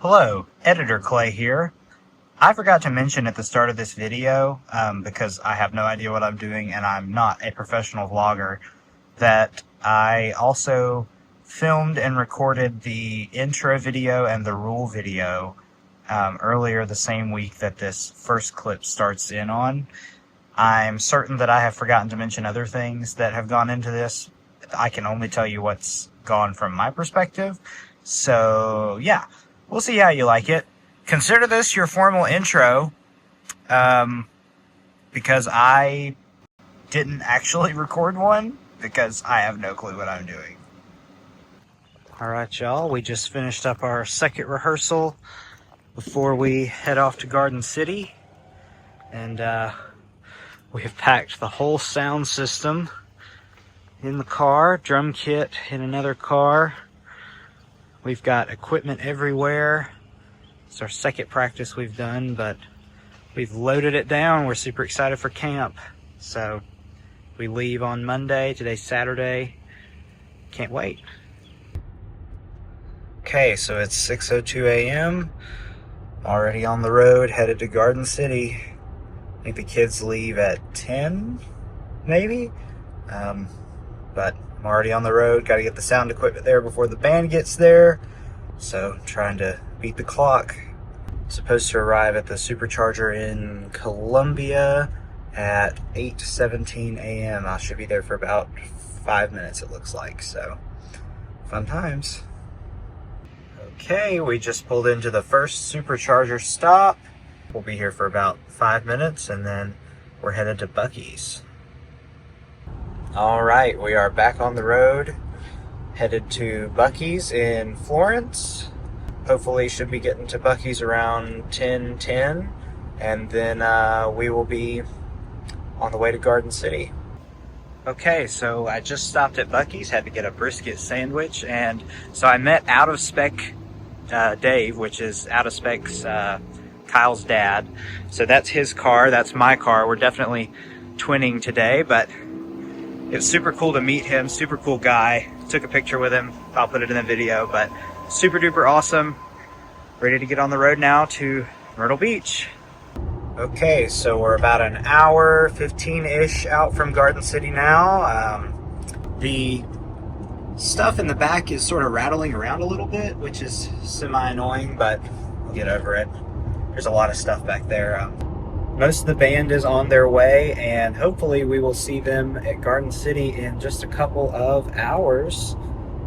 Hello, Editor Clay here. I forgot to mention at the start of this video, because I have no idea what I'm doing and I'm not a professional vlogger, that I also filmed and recorded the intro video and the rule video earlier the same week that this first clip starts in on. I'm certain that I have forgotten to mention other things that have gone into this. I can only tell you what's gone from my perspective. So, yeah. We'll see how you like it. Consider this your formal intro, because I didn't actually record one, because I have no clue what I'm doing. Alright, y'all, we just finished up our second rehearsal before we head off to Garden City, and we have packed the whole sound system in the car, drum kit in another car. We've got equipment everywhere. It's our second practice we've done, but we've loaded it down. We're super excited for camp. So we leave on Monday. Today's Saturday. Can't wait. Okay, so it's 6:02 a.m. Already on the road, headed to Garden City. I think the kids leave at 10, maybe? But I'm already on the road. Got to get the sound equipment there before the band gets there. So trying to beat the clock. Supposed to arrive at the supercharger in Columbia at 8:17 a.m. I should be there for about 5 minutes, it looks like. So fun times. Okay, we just pulled into the first supercharger stop. We'll be here for about 5 minutes and then we're headed to Buc-ee's. All right, we are back on the road, headed to Buc-ee's in Florence. Hopefully should be getting to Buc-ee's around 10:10, and then we will be on the way to Garden City. Okay, so I just stopped at Buc-ee's, had to get a brisket sandwich, and so I met Out of Spec Dave, which is Out of Spec's Kyle's dad. So that's his car, that's my car. We're definitely twinning today, but it's super cool to meet him, super cool guy. Took a picture with him, I'll put it in the video, but super duper awesome. Ready to get on the road now to Myrtle Beach. Okay, so we're about an hour, 15-ish out from Garden City now. The stuff in the back is sort of rattling around a little bit, which is semi-annoying, but we'll get over it. There's a lot of stuff back there. Most of the band is on their way, and hopefully we will see them at Garden City in just a couple of hours.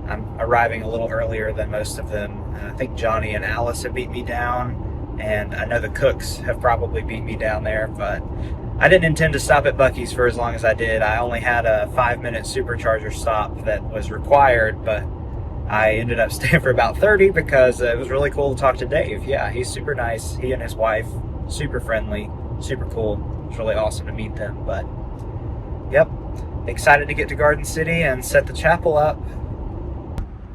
I'm arriving a little earlier than most of them. I think Johnny and Alice have beat me down, and I know the Cooks have probably beat me down there, but I didn't intend to stop at Buc-ee's for as long as I did. I only had a 5-minute supercharger stop that was required, but I ended up staying for about 30 because it was really cool to talk to Dave. Yeah, he's super nice. He and his wife, super friendly. Super cool. It's really awesome to meet them, but yep, excited to get to Garden City and set the chapel up.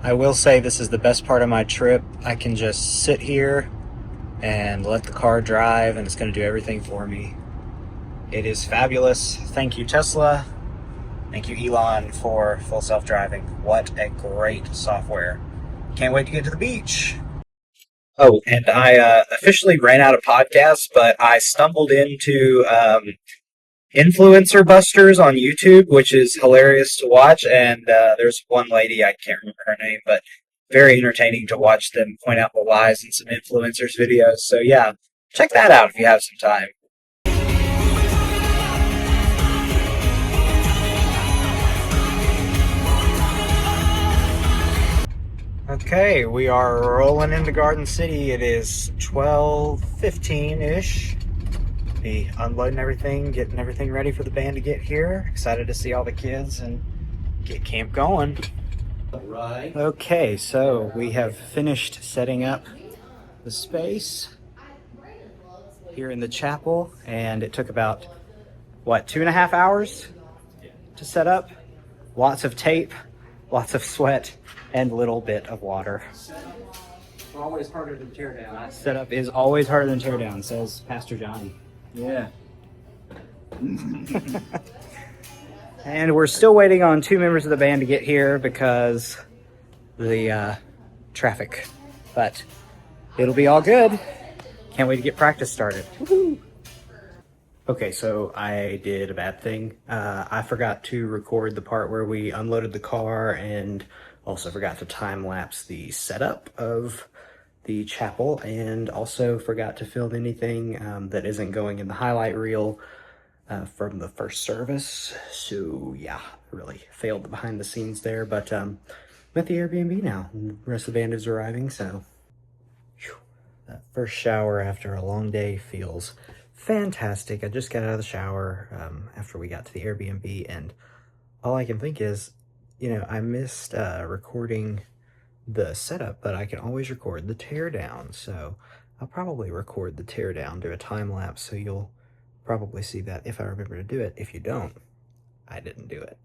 I will say this is the best part of my trip. I can just sit here and let the car drive, and it's going to do everything for me. It is fabulous. Thank you, Tesla. Thank you, Elon, for full self-driving. What a great software. Can't wait to get to the beach. Oh, and I officially ran out of podcasts, but I stumbled into Influencer Busters on YouTube, which is hilarious to watch. And there's one lady, I can't remember her name, but very entertaining to watch them point out the lies in some influencers' videos. So yeah, check that out if you have some time. Okay, we are rolling into Garden City. It is 12:15-ish. Be unloading everything, getting everything ready for the band to get here. Excited to see all the kids and get camp going. Right. Okay, so we have finished setting up the space here in the chapel, and it took about, what, 2.5 hours to set up? Lots of tape, lots of sweat, and a little bit of water. Always harder than tear down. Setup is always harder than tear down, says Pastor Johnny. Yeah. And we're still waiting on 2 members of the band to get here because the traffic. But it'll be all good. Can't wait to get practice started. Woo-hoo. Okay, so I did a bad thing. I forgot to record the part where we unloaded the car, and also forgot to time lapse the setup of the chapel, and also forgot to film anything that isn't going in the highlight reel from the first service. So yeah, really failed the behind the scenes there, but I'm at the Airbnb now, and the rest of the band is arriving, so whew. That first shower after a long day feels fantastic. I just got out of the shower after we got to the Airbnb, and all I can think is, I missed recording the setup, but I can always record the teardown, so I'll probably record the teardown, do a time lapse, so you'll probably see that if I remember to do it. If you don't, I didn't do it.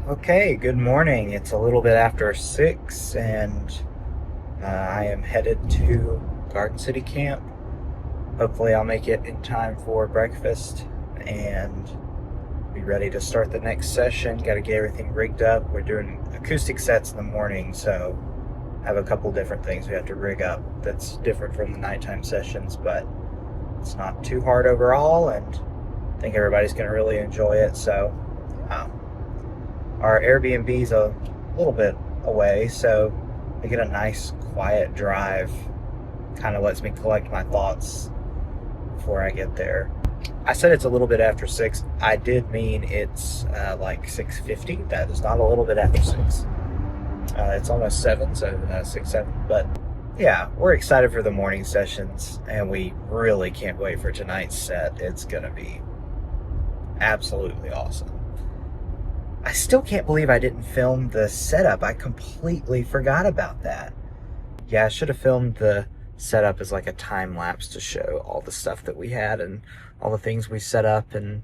Okay, good morning. It's a little bit after 6, and I am headed to Garden City Camp. Hopefully I'll make it in time for breakfast and be ready to start the next session. Got to get everything rigged up. We're doing acoustic sets in the morning, so I have a couple different things we have to rig up that's different from the nighttime sessions, but it's not too hard overall, and I think everybody's going to really enjoy it. So our Airbnb's a little bit away, so I get a nice quiet drive. Kind of lets me collect my thoughts before I get there. I said it's a little bit after 6. I did mean it's like 6:50. That is not a little bit after 6. It's almost 7, so 6, 7. But yeah, we're excited for the morning sessions, and we really can't wait for tonight's set. It's gonna be absolutely awesome. I still can't believe I didn't film the setup. I completely forgot about that. Yeah, I should have filmed the setup as like a time lapse to show all the stuff that we had and all the things we set up, and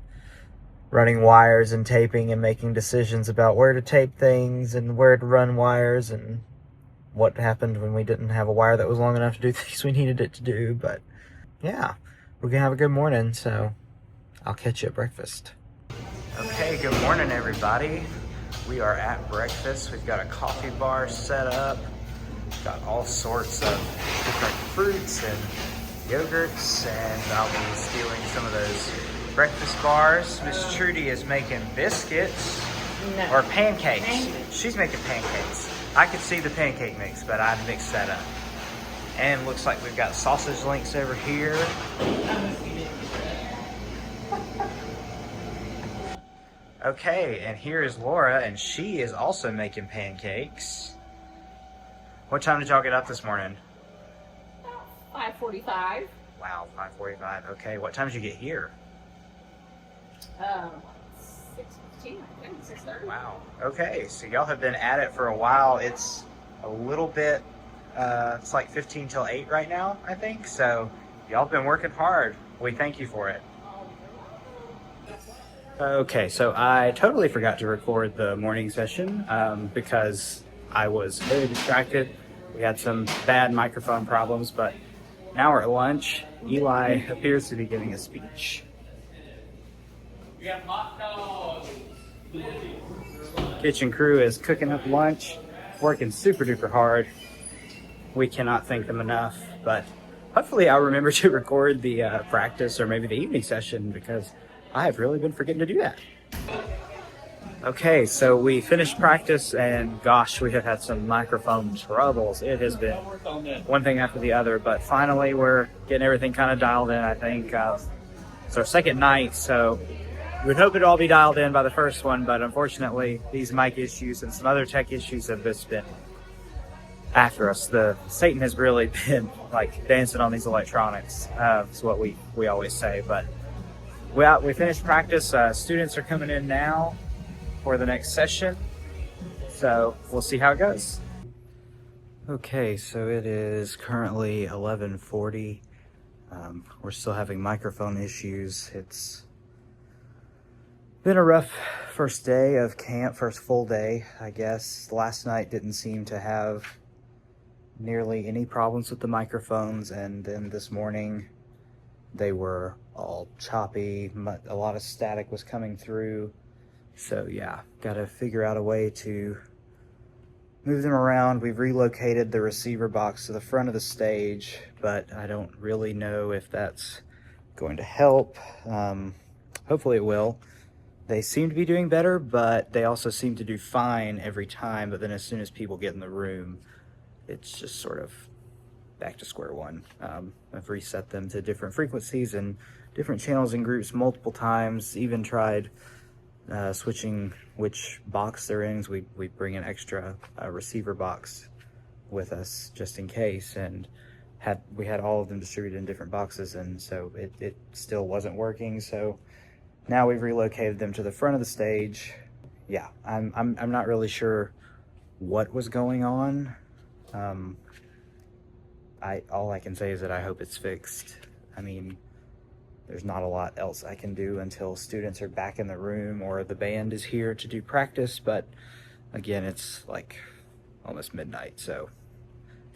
running wires and taping and making decisions about where to tape things and where to run wires and what happened when we didn't have a wire that was long enough to do things we needed it to do. But yeah, we're gonna have a good morning, so I'll catch you at breakfast. Okay, good morning everybody. We are at breakfast. We've got a coffee bar set up. Got all sorts of different fruits and yogurts, and I'll be stealing some of those breakfast bars. Miss Trudy is making biscuits or pancakes. She's making pancakes. I could see the pancake mix, but I mixed that up. And looks like we've got sausage links over here. Okay, and here is Laura, and she is also making pancakes. What time did y'all get up this morning? 5:45. Wow, 5:45. Okay, what time did you get here? 6:15, I think, 6:30. Wow. Okay, so y'all have been at it for a while. It's a little bit, it's like 15 till 8 right now, I think. So y'all have been working hard. We thank you for it. Okay, so I totally forgot to record the morning session because I was very distracted. We had some bad microphone problems, but now we're at lunch. Eli appears to be giving a speech. We got hot dogs. Kitchen crew is cooking up lunch, working super duper hard. We cannot thank them enough, but hopefully I'll remember to record the practice or maybe the evening session, because I have really been forgetting to do that. Okay, so we finished practice, and gosh, we have had some microphone troubles. It has been one thing after the other, but finally we're getting everything kind of dialed in, I think. It's our second night, so we'd hope it'd all be dialed in by the first one, but unfortunately these mic issues and some other tech issues have just been after us. Satan has really been like dancing on these electronics, is what we always say. But we finished practice. Students are coming in now for the next session, so we'll see how it goes. Okay, so it is currently 11:40. We're still having microphone issues. It's been a rough first day of camp, first full day, I guess. Last night didn't seem to have nearly any problems with the microphones, and then this morning they were all choppy. A lot of static was coming through. So yeah, gotta figure out a way to moved them around. We've relocated the receiver box to the front of the stage, but I don't really know if that's going to help. Hopefully it will. They seem to be doing better, but they also seem to do fine every time. But then as soon as people get in the room, it's just sort of back to square one. I've reset them to different frequencies and different channels and groups multiple times, even tried switching which box they're in. We bring an extra receiver box with us just in case, and we had all of them distributed in different boxes, and so it still wasn't working. So now we've relocated them to the front of the stage. Yeah, I'm not really sure what was going on. All I can say is that I hope it's fixed. I mean, there's not a lot else I can do until students are back in the room or the band is here to do practice, but again, it's like almost midnight, so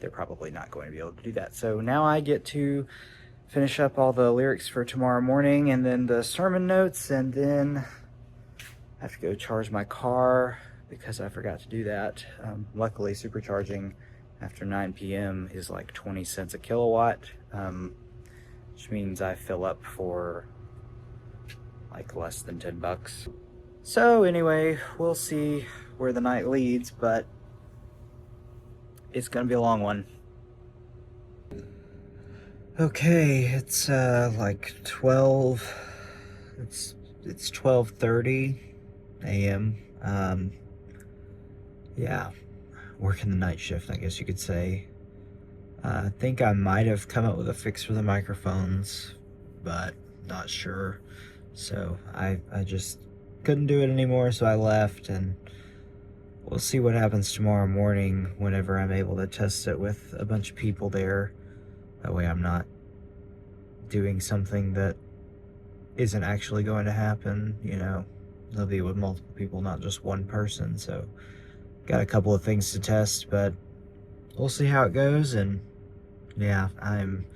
they're probably not going to be able to do that. So now I get to finish up all the lyrics for tomorrow morning and then the sermon notes, and then I have to go charge my car because I forgot to do that. Luckily, supercharging after 9 p.m. is like 20 cents a kilowatt, which means I fill up for like less than 10 bucks. So anyway, we'll see where the night leads, but it's gonna be a long one. Okay, it's like 12, it's 12:30 a.m. Yeah, working the night shift, I guess you could say. I think I might have come up with a fix for the microphones, but not sure. So I just couldn't do it anymore, so I left, and we'll see what happens tomorrow morning whenever I'm able to test it with a bunch of people there. That way I'm not doing something that isn't actually going to happen, you know. They'll be with multiple people, not just one person, so got a couple of things to test, but we'll see how it goes, and yeah, I'm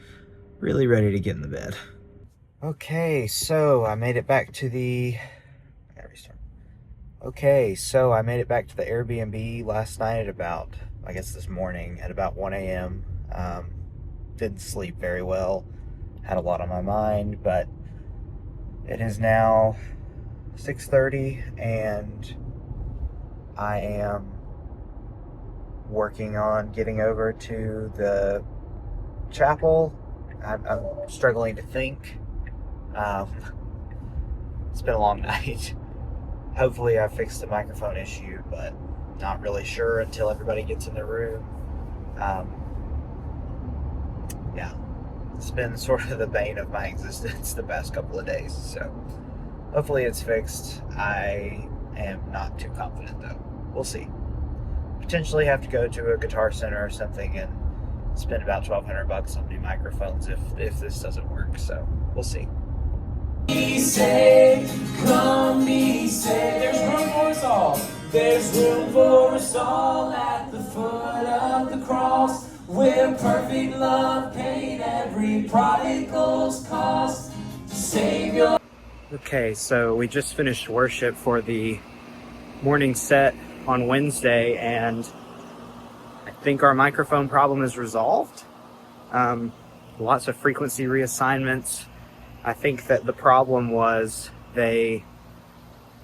really ready to get in the bed. Okay, so I made it back to the... I gotta restart. Okay, so I made it back to the Airbnb last night at about, I guess this morning, at about 1 a.m. Didn't sleep very well, had a lot on my mind, but it is now 6:30 and I am working on getting over to the chapel. I'm struggling to think. It's been a long night. Hopefully I fixed the microphone issue, but not really sure until everybody gets in the room. Yeah, it's been sort of the bane of my existence the past couple of days, so hopefully it's fixed. I am not too confident though. We'll see. Potentially have to go to a guitar center or something and spend about $1,200 on new microphones if this doesn't work, so we'll see. He said, come, he said, there's room for us all. There's room for us all at the foot of the cross, where perfect love paid every prodigal's cost to save your... Okay, so we just finished worship for the morning set on Wednesday, and I think our microphone problem is resolved. Lots of frequency reassignments. I think that the problem was they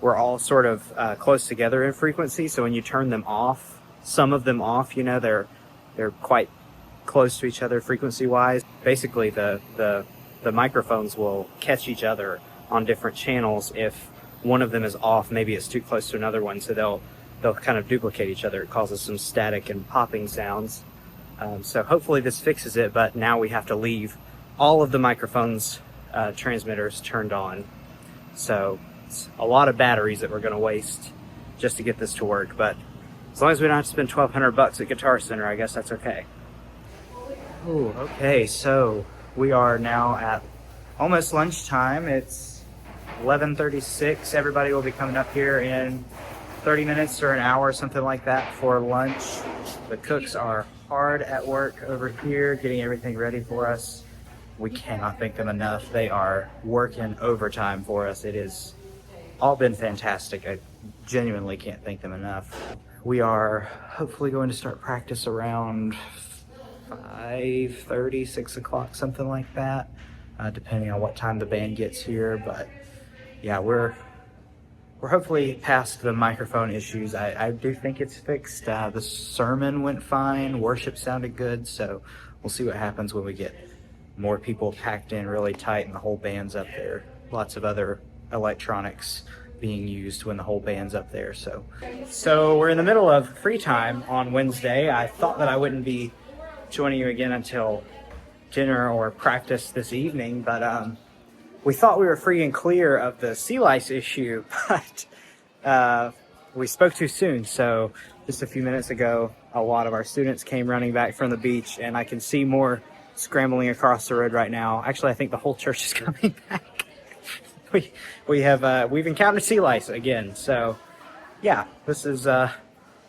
were all sort of close together in frequency, so when you turn them off, some of them off, you know, they're quite close to each other frequency-wise. Basically, the microphones will catch each other on different channels. If one of them is off, maybe it's too close to another one, so they'll kind of duplicate each other. It causes some static and popping sounds. So hopefully this fixes it, but now we have to leave all of the microphones transmitters turned on. So it's a lot of batteries that we're going to waste just to get this to work, but as long as we don't have to spend $1,200 at Guitar Center, I guess that's okay. Ooh, okay, so we are now at almost lunchtime. It's 11:36. Everybody will be coming up here in 30 minutes or an hour, something like that, for lunch. The cooks are hard at work over here getting everything ready for us. We cannot thank them enough. They are working overtime for us. It has all been fantastic. I genuinely can't thank them enough. We are hopefully going to start practice around 5:30, 6 o'clock, something like that, depending on what time the band gets here. But yeah, we're hopefully past the microphone issues. I do think it's fixed. The sermon went fine. Worship sounded good. So we'll see what happens when we get more people packed in really tight and the whole band's up there. Lots of other electronics being used when the whole band's up there. So we're in the middle of free time on Wednesday. I thought that I wouldn't be joining you again until dinner or practice this evening, but we thought we were free and clear of the sea lice issue, but we spoke too soon. So just a few minutes ago, a lot of our students came running back from the beach, and I can see more scrambling across the road right now. Actually, I think the whole church is coming back. We've encountered sea lice again. So yeah, this is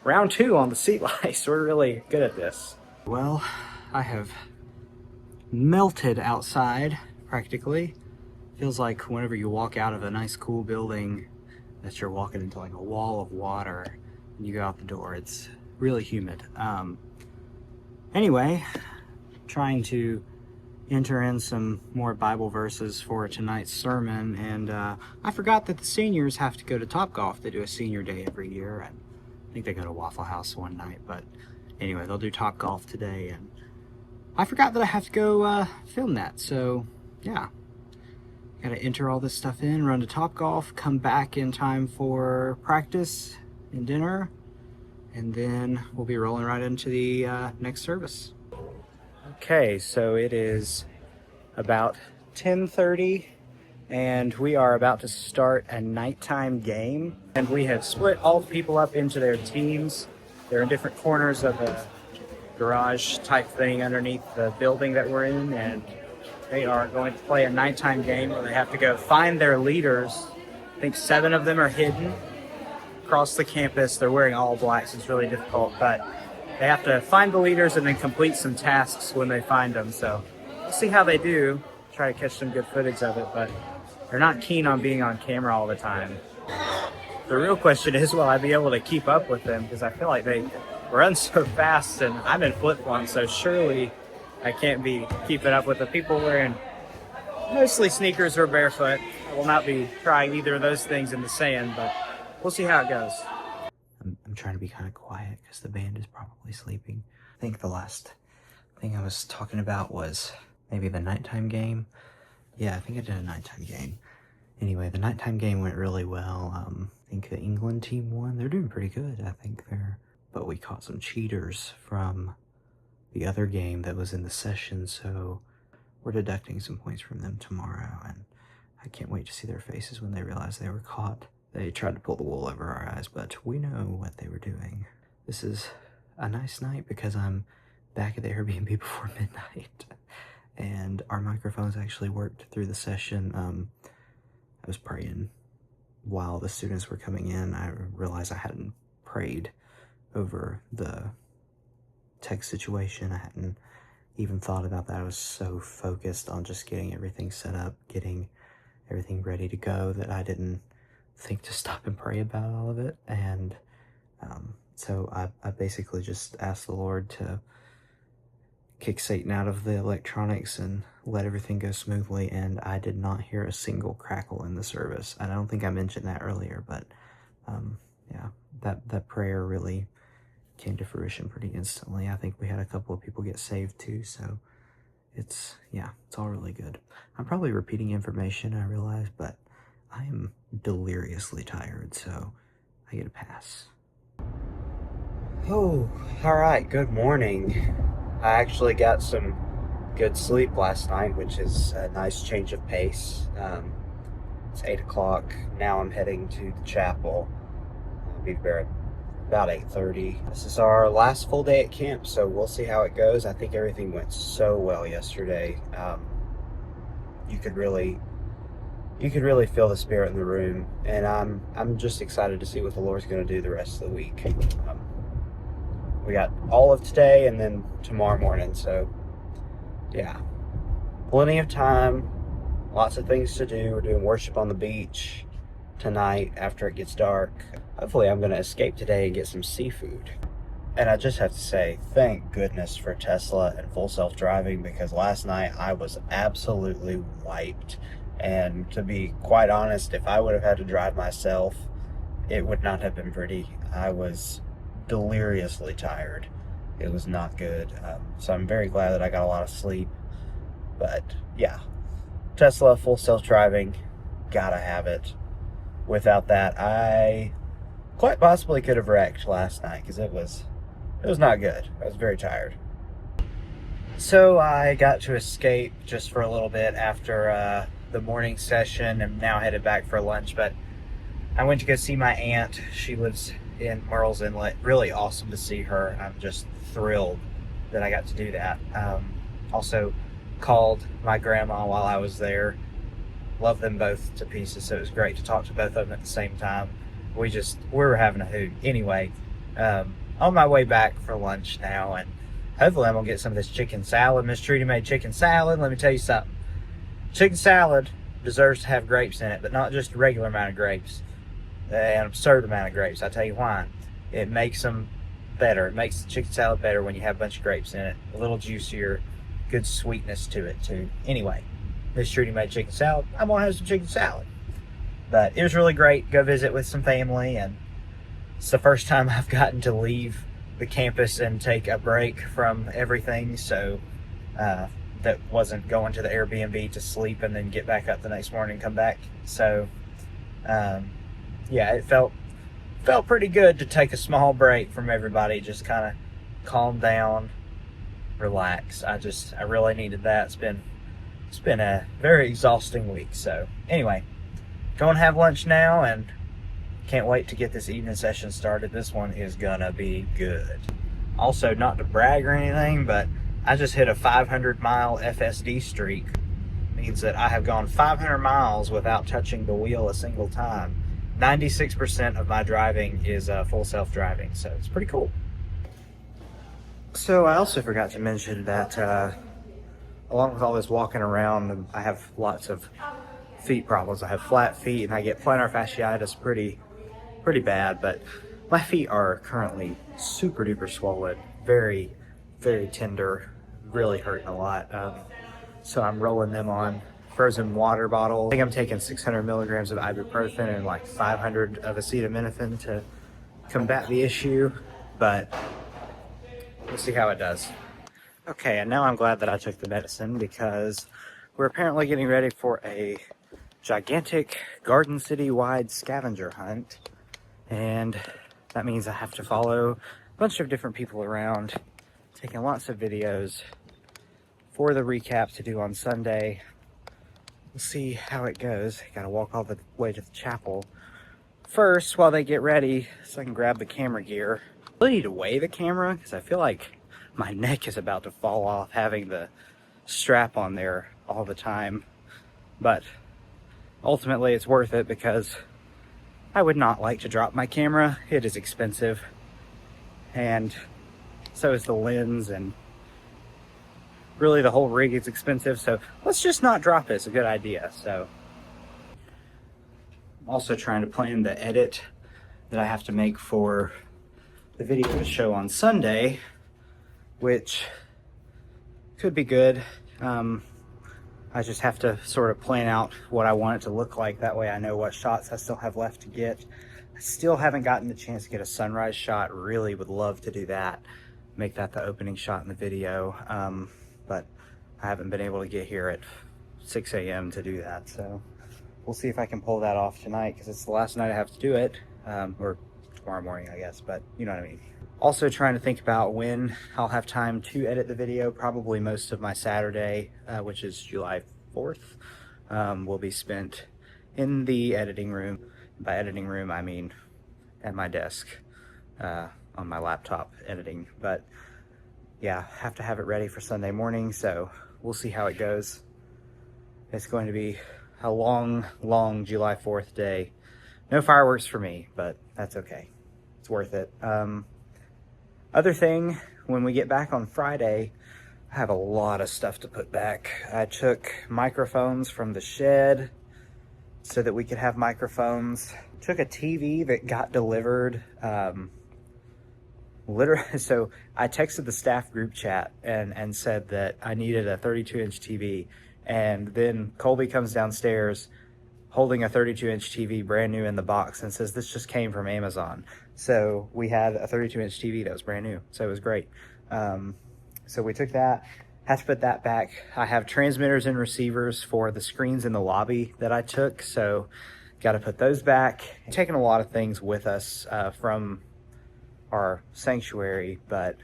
round 2 on the sea lice. We're really good at this. Well, I have melted outside practically. Feels like whenever you walk out of a nice cool building that you're walking into like a wall of water and you go out the door. It's really humid. Anyway, trying to enter in some more Bible verses for tonight's sermon, and I forgot that the seniors have to go to Topgolf. They do a senior day every year, and I think they go to Waffle House one night, but anyway, they'll do Topgolf today, and I forgot that I have to go film that. So yeah, gotta enter all this stuff in, run to Topgolf, come back in time for practice and dinner, and then we'll be rolling right into the next service. Okay, so it is about 10:30 and we are about to start a nighttime game, and we have split all the people up into their teams. They're in different corners of a garage type thing underneath the building that we're in, and they are going to play a nighttime game where they have to go find their leaders. I think 7 of them are hidden across the campus. They're wearing all black, so it's really difficult, but they have to find the leaders and then complete some tasks when they find them. So we'll see how they do, try to catch some good footage of it, but they're not keen on being on camera all the time. The real question is, will I be able to keep up with them? Because I feel like they run so fast, and I'm in flip-flops, so surely I can't be keeping up with the people wearing mostly sneakers or barefoot. I will not be trying either of those things in the sand, but we'll see how it goes. I'm trying to be kind of quiet because the band is probably sleeping. I think the last thing I was talking about was maybe the nighttime game. Yeah, I think I did a nighttime game. Anyway, the nighttime game went really well. I think the England team won. They're doing pretty good, I think. But we caught some cheaters from the other game that was in the session, so we're deducting some points from them tomorrow, and I can't wait to see their faces when they realize they were caught. They tried to pull the wool over our eyes, but we know what they were doing. This is a nice night because I'm back at the Airbnb before midnight, and our microphones actually worked through the session. I was praying while the students were coming in. I realized I hadn't prayed over the text situation. I hadn't even thought about that. I was so focused on just getting everything set up, getting everything ready to go, that I didn't think to stop and pray about all of it. And so I basically just asked the Lord to kick Satan out of the electronics and let everything go smoothly, and I did not hear a single crackle in the service. And I don't think I mentioned that earlier, but yeah, that prayer really came to fruition pretty instantly. I think we had a couple of people get saved too, so it's all really good. I'm probably repeating information, I realize, but I am deliriously tired, so I get a pass. Oh, all right, good morning. I actually got some good sleep last night, which is a nice change of pace. It's 8 o'clock. Now I'm heading to the chapel. I'll be there at about 8:30. This is our last full day at camp, so we'll see how it goes. I think everything went so well yesterday. You could really feel the spirit in the room, and I'm just excited to see what the Lord's going to do the rest of the week. We got all of today and then tomorrow morning, so yeah, plenty of time, lots of things to do. We're doing worship on the beach, tonight after it gets dark. Hopefully I'm gonna escape today and get some seafood. And I just have to say, thank goodness for Tesla and full self-driving, because last night I was absolutely wiped. And to be quite honest, if I would have had to drive myself, it would not have been pretty. I was deliriously tired. It was not good. So I'm very glad that I got a lot of sleep. But yeah, Tesla, full self-driving, gotta have it. Without that, I quite possibly could have wrecked last night, because it was not good. I was very tired. So I got to escape just for a little bit after the morning session, and now headed back for lunch. But I went to go see my aunt. She lives in Murrells Inlet. Really awesome to see her. I'm just thrilled that I got to do that. Also called my grandma while I was there. Love them both to pieces, so it was great to talk to both of them at the same time. We were having a hoot. Anyway, on my way back for lunch now, and hopefully I'm gonna get some of this chicken salad. Miss Trudy made chicken salad. Let me tell you something. Chicken salad deserves to have grapes in it, but not just a regular amount of grapes. An absurd amount of grapes. I'll tell you why. It makes them better. It makes the chicken salad better when you have a bunch of grapes in it. A little juicier, good sweetness to it too. Anyway, Miss Trudy made chicken salad. I'm gonna have some chicken salad. But it was really great. Go visit with some family, and it's the first time I've gotten to leave the campus and take a break from everything. So that wasn't going to the Airbnb to sleep and then get back up the next morning and come back. So yeah, it felt pretty good to take a small break from everybody, just kind of calm down, relax. I really needed that. It's been a very exhausting week. So anyway, go and have lunch now, and can't wait to get this evening session started. This one is gonna be good. Also, not to brag or anything, but I just hit a 500-mile FSD streak. Means that I have gone 500 miles without touching the wheel a single time. 96% of my driving is full self-driving, so it's pretty cool. So I also forgot to mention that along with all this walking around, I have lots of feet problems. I have flat feet, and I get plantar fasciitis pretty bad, but my feet are currently super duper swollen, very, very tender, really hurting a lot. So I'm rolling them on frozen water bottle. I think I'm taking 600 milligrams of ibuprofen and like 500 of acetaminophen to combat the issue, but we'll see how it does. Okay, and now I'm glad that I took the medicine, because we're apparently getting ready for a gigantic Garden City wide scavenger hunt, and that means I have to follow a bunch of different people around, taking lots of videos for the recap to do on Sunday. We'll see how it goes. Gotta walk all the way to the chapel first while they get ready so I can grab the camera gear. I really need to weigh the camera, because I feel like my neck is about to fall off having the strap on there all the time. But ultimately it's worth it, because I would not like to drop my camera. It is expensive, and so is the lens, and really the whole rig is expensive, so let's just not drop it. It's a good idea. So I'm also trying to plan the edit that I have to make for the video to show on Sunday, which could be good. I just have to sort of plan out what I want it to look like. That way I know what shots I still have left to get. I still haven't gotten the chance to get a sunrise shot. Really would love to do that. Make that the opening shot in the video. But I haven't been able to get here at 6 a.m. to do that. So we'll see if I can pull that off tonight, because it's the last night I have to do it. Or tomorrow morning, I guess, but you know what I mean. Also trying to think about when I'll have time to edit the video. Probably most of my Saturday, which is July 4th, will be spent in the editing room. By editing room, I mean at my desk, on my laptop editing. But yeah, have to have it ready for Sunday morning, so we'll see how it goes. It's going to be a long, long July 4th day. No fireworks for me, but that's okay. It's worth it. Other thing, when we get back on Friday, I have a lot of stuff to put back. I took microphones from the shed so that we could have microphones. Took a TV that got delivered. Literally, so I texted the staff group chat and said that I needed a 32-inch TV. And then Colby comes downstairs holding a 32-inch TV brand new in the box and says, this just came from Amazon. So we had a 32-inch TV that was brand new. So it was great. So we took that, had to put that back. I have transmitters and receivers for the screens in the lobby that I took. So got to put those back. Taking a lot of things with us from our sanctuary, but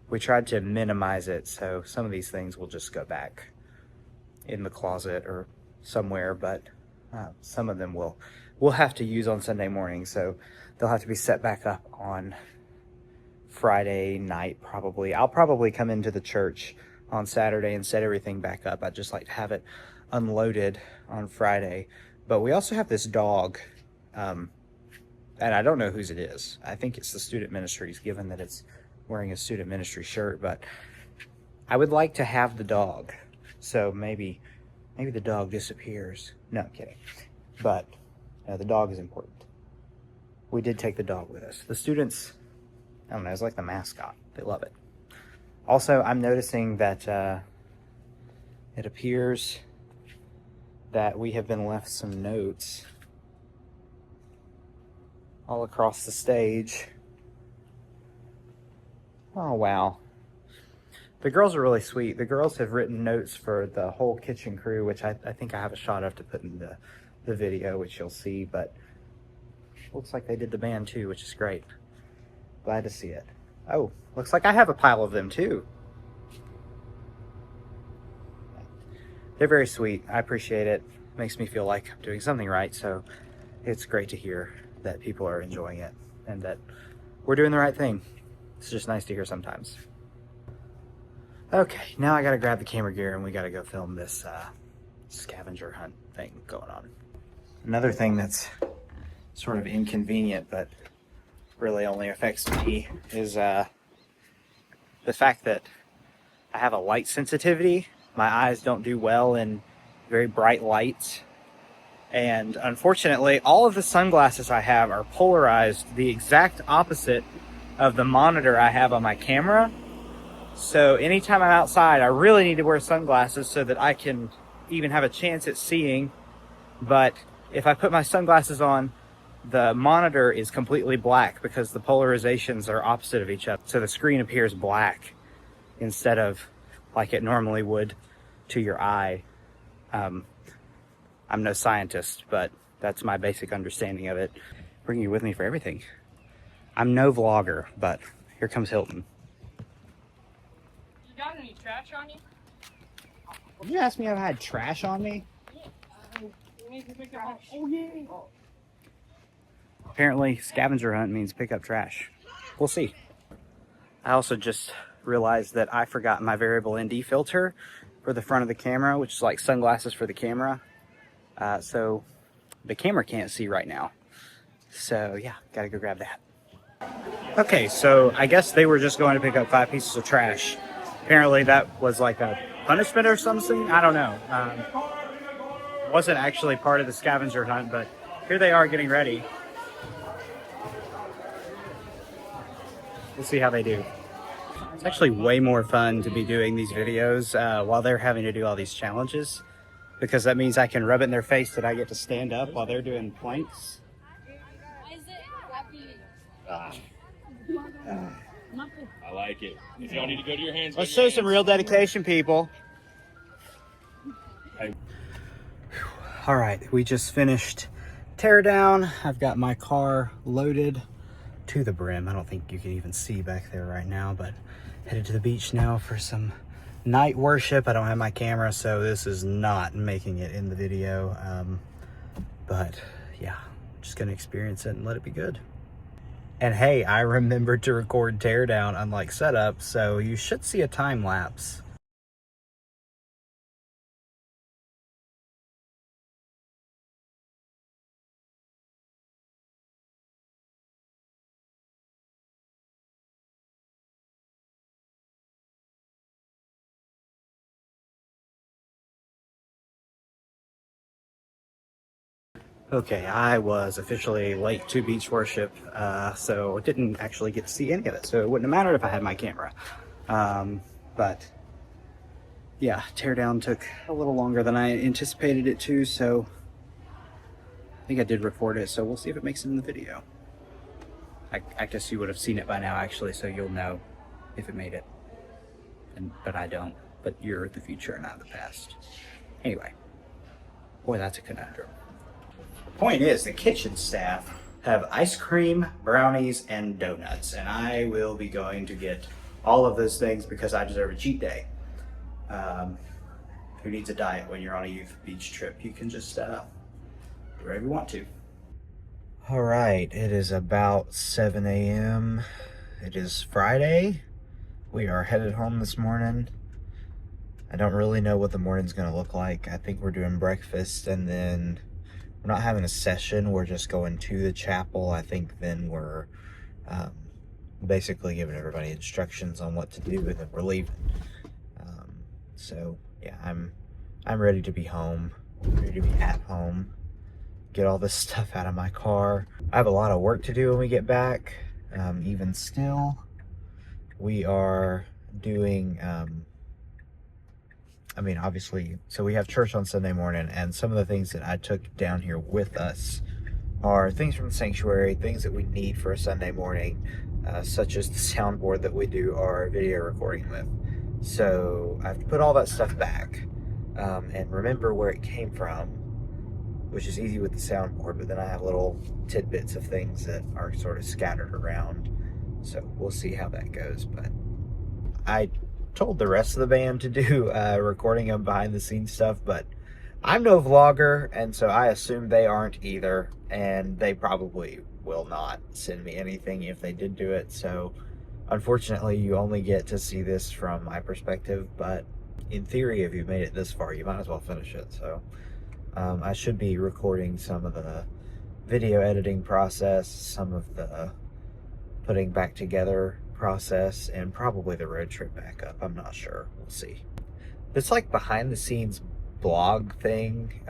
we tried to minimize it. So some of these things will just go back in the closet or somewhere, but some of them we'll have to use on Sunday morning, so they'll have to be set back up on Friday night probably. I'll probably come into the church on Saturday and set everything back up. I'd just like to have it unloaded on Friday. But we also have this dog, and I don't know whose it is. I think it's the student ministry's, given that it's wearing a student ministry shirt, but I would like to have the dog. So maybe the dog disappears. No, I'm kidding. But the dog is important. We did take the dog with us. The students, I don't know, it's like the mascot. They love it. Also, I'm noticing that it appears that we have been left some notes all across the stage. Oh, wow. The girls are really sweet. The girls have written notes for the whole kitchen crew, which I think I have a shot of to put in the video, which you'll see, but looks like they did the band too, which is great. Glad to see it. Oh, looks like I have a pile of them too. They're very sweet. I appreciate it. Makes me feel like I'm doing something right, so it's great to hear that people are enjoying it and that we're doing the right thing. It's just nice to hear sometimes. Okay, now I gotta grab the camera gear and we gotta go film this scavenger hunt thing going on. Another thing that's sort of inconvenient but really only affects me is the fact that I have a light sensitivity. My eyes don't do well in very bright lights. And unfortunately, all of the sunglasses I have are polarized the exact opposite of the monitor I have on my camera. So anytime I'm outside, I really need to wear sunglasses so that I can even have a chance at seeing. But if I put my sunglasses on, the monitor is completely black because the polarizations are opposite of each other. So the screen appears black instead of like it normally would to your eye. I'm no scientist, but that's my basic understanding of it. Bring you with me for everything. I'm no vlogger, but here comes Hilton. You got any trash on you? Did you ask me if I had trash on me? You need to pick up. Oh yeah. Apparently, scavenger hunt means pick up trash. We'll see. I also just realized that I forgot my variable ND filter for the front of the camera, which is like sunglasses for the camera. So the camera can't see right now. So yeah, gotta go grab that. Okay, so I guess they were just going to pick up 5 pieces of trash. Apparently that was like a punishment or something. I don't know. Wasn't actually part of the scavenger hunt, but here they are getting ready. We'll see how they do. It's actually way more fun to be doing these videos while they're having to do all these challenges, because that means I can rub it in their face that I get to stand up while they're doing planks. I like it. If y'all need to go to your hands, Let's show some real dedication, people. All right, we just finished tear down. I've got my car loaded to the brim. I don't think you can even see back there right now, but headed to the beach now for some night worship. I don't have my camera, so this is not making it in the video. But yeah, just gonna experience it and let it be good. And hey, I remembered to record teardown unlike setup, so you should see a time lapse. Okay, I was officially late to beach worship, so didn't actually get to see any of it. So it wouldn't have mattered if I had my camera. But yeah, teardown took a little longer than I anticipated it to, so I think I did record it. So we'll see if it makes it in the video. I guess you would have seen it by now, actually, so you'll know if it made it. But I don't. But you're the future and not the past. Anyway, boy, that's a conundrum. The point is, the kitchen staff have ice cream, brownies, and donuts, and I will be going to get all of those things because I deserve a cheat day. Who needs a diet when you're on a youth beach trip? You can just do whatever you want to. All right, it is about 7 a.m. It is Friday. We are headed home this morning. I don't really know what the morning's gonna look like. I think we're doing breakfast and then we're not having a session. We're just going to the chapel. I think then we're basically giving everybody instructions on what to do and then we're leaving. So yeah, I'm ready to be home, ready to be at home, get all this stuff out of my car. I have a lot of work to do when we get back. Even still, we are doing, obviously, so we have church on Sunday morning, and some of the things that I took down here with us are things from the sanctuary, things that we need for a Sunday morning, such as the soundboard that we do our video recording with. So I have to put all that stuff back and remember where it came from, which is easy with the soundboard, but then I have little tidbits of things that are sort of scattered around. So we'll see how that goes. But I told the rest of the band to do recording of behind the scenes stuff, but I'm no vlogger, and so I assume they aren't either, and they probably will not send me anything if they did do it. So unfortunately, you only get to see this from my perspective, but in theory, if you've made it this far, you might as well finish it. So I should be recording some of the video editing process, some of the putting back together process, and probably the road trip back up. I'm not sure. We'll see. This like behind the scenes blog thing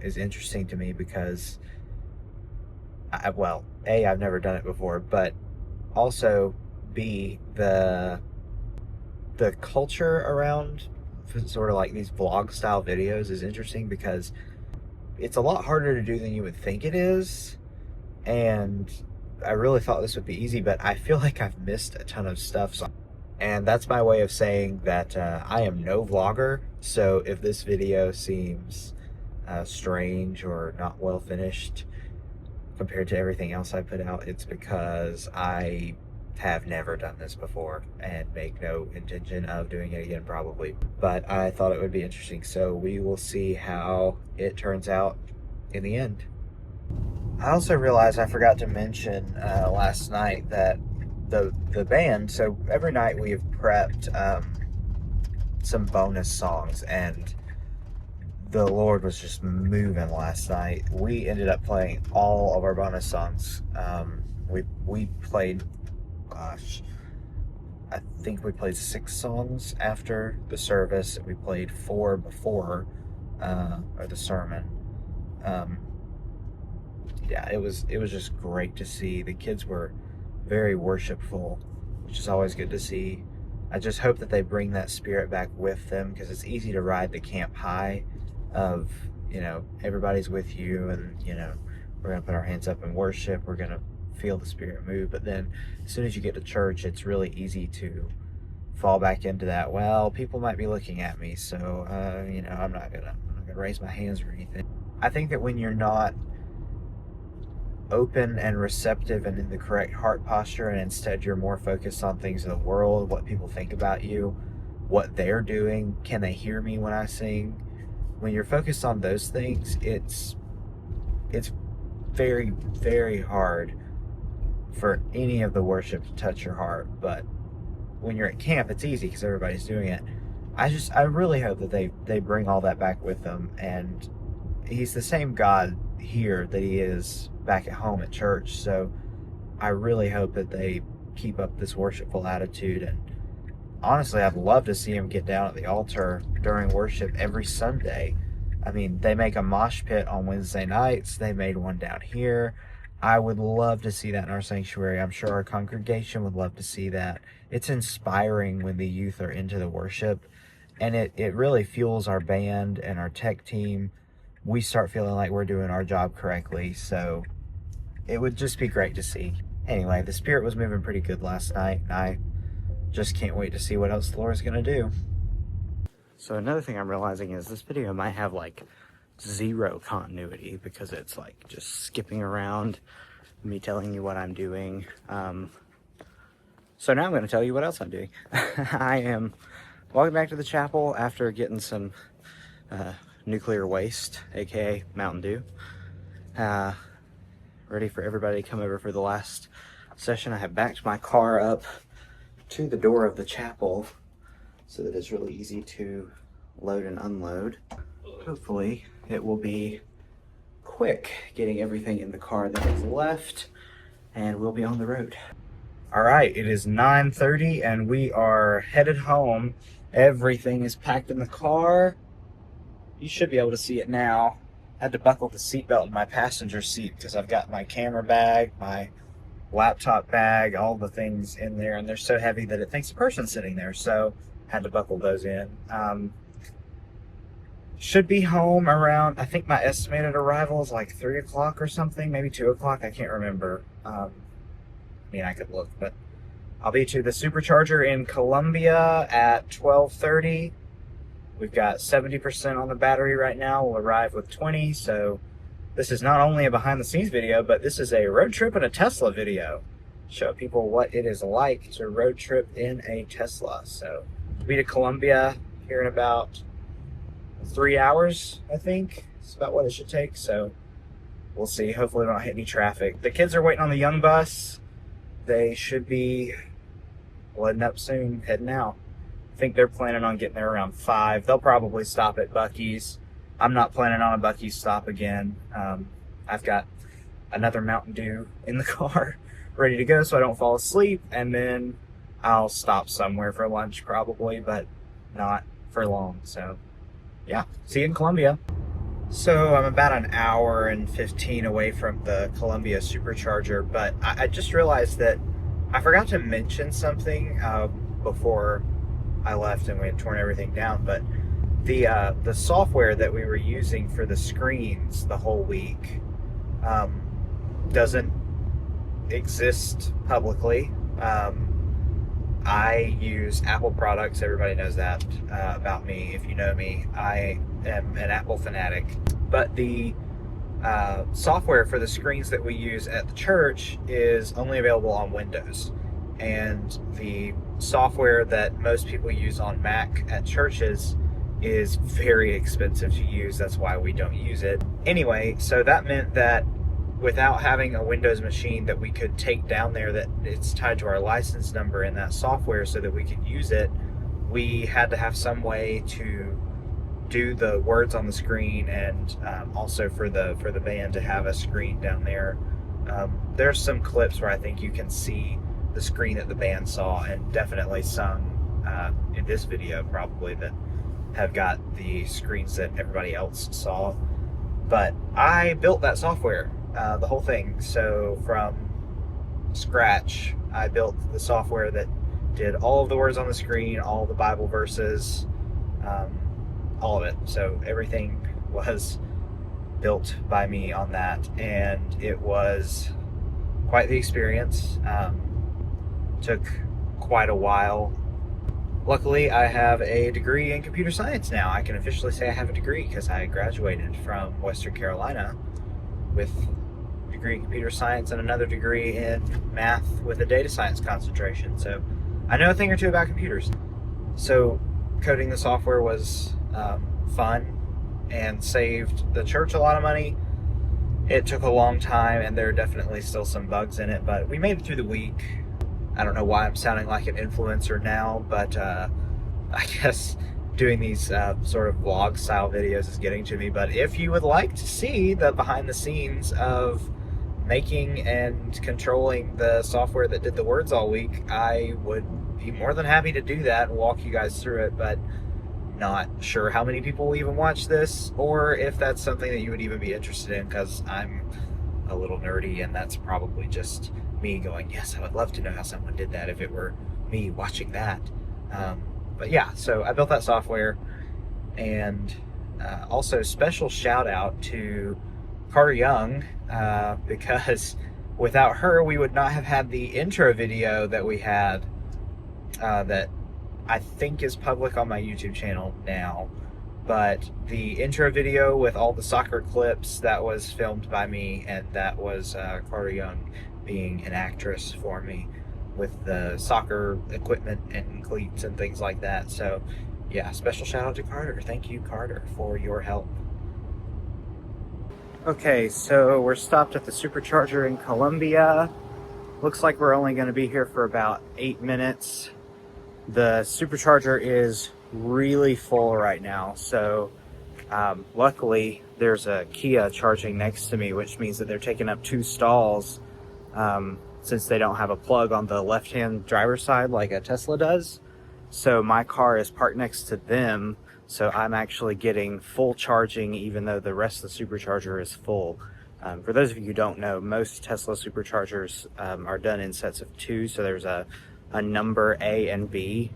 is interesting to me because I've never done it before, but also B, the culture around sort of like these vlog style videos is interesting because it's a lot harder to do than you would think it is, and I really thought this would be easy, but I feel like I've missed a ton of stuff. And that's my way of saying that I am no vlogger. So if this video seems strange or not well finished compared to everything else I put out, it's because I have never done this before and make no intention of doing it again probably. But I thought it would be interesting. So we will see how it turns out in the end. I also realized I forgot to mention last night that the band, so every night we have prepped some bonus songs, and the Lord was just moving last night. We ended up playing all of our bonus songs. We played, gosh, I think we played 6 songs after the service. We played 4 before or the sermon. Yeah, it was just great to see. The kids were very worshipful, which is always good to see. I just hope that they bring that spirit back with them, because it's easy to ride the camp high of, everybody's with you and, we're going to put our hands up and worship. We're going to feel the spirit move. But then as soon as you get to church, it's really easy to fall back into that. Well, people might be looking at me, so, I'm not gonna raise my hands or anything. I think that when you're not open and receptive and in the correct heart posture, and instead you're more focused on things in the world, what people think about you, what they're doing, can they hear me when I sing? When you're focused on those things, it's very, very hard for any of the worship to touch your heart. But when you're at camp, it's easy because everybody's doing it. I really hope that they bring all that back with them, and he's the same God here that he is back at home at church. So I really hope that they keep up this worshipful attitude. And honestly, I'd love to see him get down at the altar during worship every Sunday. I mean, they make a mosh pit on Wednesday nights. They made one down here. I would love to see that in our sanctuary. I'm sure our congregation would love to see that. It's inspiring when the youth are into the worship, and it really fuels our band and our tech team. We start feeling like we're doing our job correctly, so it would just be great to see. Anyway, the Spirit was moving pretty good last night, and I just can't wait to see what else the Lord's going to do. So another thing I'm realizing is this video might have like zero continuity because it's like just skipping around me telling you what I'm doing. So now I'm going to tell you what else I'm doing. I am walking back to the chapel after getting some nuclear waste, aka Mountain Dew. Ready for everybody to come over for the last session. I have backed my car up to the door of the chapel so that it's really easy to load and unload. Hopefully it will be quick getting everything in the car that is left, and we'll be on the road. All right, it is 9:30 and we are headed home. Everything is packed in the car. You should be able to see it now. I had to buckle the seatbelt in my passenger seat because I've got my camera bag, my laptop bag, all the things in there, and they're so heavy that it thinks a person's sitting there, so had to buckle those in. Should be home around, I think my estimated arrival is like 3 o'clock or something, maybe 2 o'clock, I can't remember. I mean, I could look, but I'll be to the supercharger in Columbia at 12:30. We've got 70% on the battery right now. We'll arrive with 20, so this is not only a behind-the-scenes video, but this is a road trip in a Tesla video. Show people what it is like to road trip in a Tesla. So we'll be to Columbia here in about 3 hours, I think. It's about what it should take, so we'll see. Hopefully we don't hit any traffic. The kids are waiting on the Young bus. They should be loading up soon, heading out. I think they're planning on getting there around 5. They'll probably stop at Buc-ee's. I'm not planning on a Buc-ee's stop again. I've got another Mountain Dew in the car ready to go so I don't fall asleep, and then I'll stop somewhere for lunch probably, but not for long. So yeah, see you in Columbia. So I'm about an hour and 15 away from the Columbia supercharger, but I just realized that I forgot to mention something before I left and we had torn everything down, but the software that we were using for the screens the whole week doesn't exist publicly. I use Apple products. Everybody knows that about me. If you know me, I am an Apple fanatic. But the software for the screens that we use at the church is only available on Windows. And the software that most people use on Mac at churches is very expensive to use. That's why we don't use it. Anyway, so that meant that without having a Windows machine that we could take down there, that it's tied to our license number in that software so that we could use it, we had to have some way to do the words on the screen, and also for the band to have a screen down there. There's some clips where I think you can see the screen that the band saw, and definitely some in this video probably that have got the screens that everybody else saw. But I built that software, the whole thing. So from scratch, I built the software that did all of the words on the screen, all the Bible verses, all of it. So everything was built by me on that, and it was quite the experience. Took quite a while. Luckily, I have a degree in computer science now. I can officially say I have a degree because I graduated from Western Carolina with a degree in computer science and another degree in math with a data science concentration. So I know a thing or two about computers. So coding the software was fun and saved the church a lot of money. It took a long time, and there are definitely still some bugs in it, but we made it through the week. I don't know why I'm sounding like an influencer now, but I guess doing these sort of vlog style videos is getting to me. But if you would like to see the behind the scenes of making and controlling the software that did the words all week, I would be more than happy to do that and walk you guys through it. But not sure how many people will even watch this, or if that's something that you would even be interested in, because I'm a little nerdy, and that's probably just me going, yes, I would love to know how someone did that if it were me watching that. But yeah, so I built that software, and also special shout out to Carter Young, because without her, we would not have had the intro video that we had, that I think is public on my YouTube channel now. But the intro video with all the soccer clips, that was filmed by me, and that was Carter Young being an actress for me with the soccer equipment and cleats and things like that. So yeah, special shout out to Carter. Thank you, Carter, for your help. Okay, so we're stopped at the supercharger in Columbia. Looks like we're only going to be here for about 8 minutes. The supercharger is really full right now, so luckily there's a Kia charging next to me, which means that they're taking up 2 stalls, since they don't have a plug on the left-hand driver's side like a Tesla does. So my car is parked next to them, so I'm actually getting full charging even though the rest of the supercharger is full. For those of you who don't know, most Tesla superchargers are done in sets of 2, so there's a number A and B.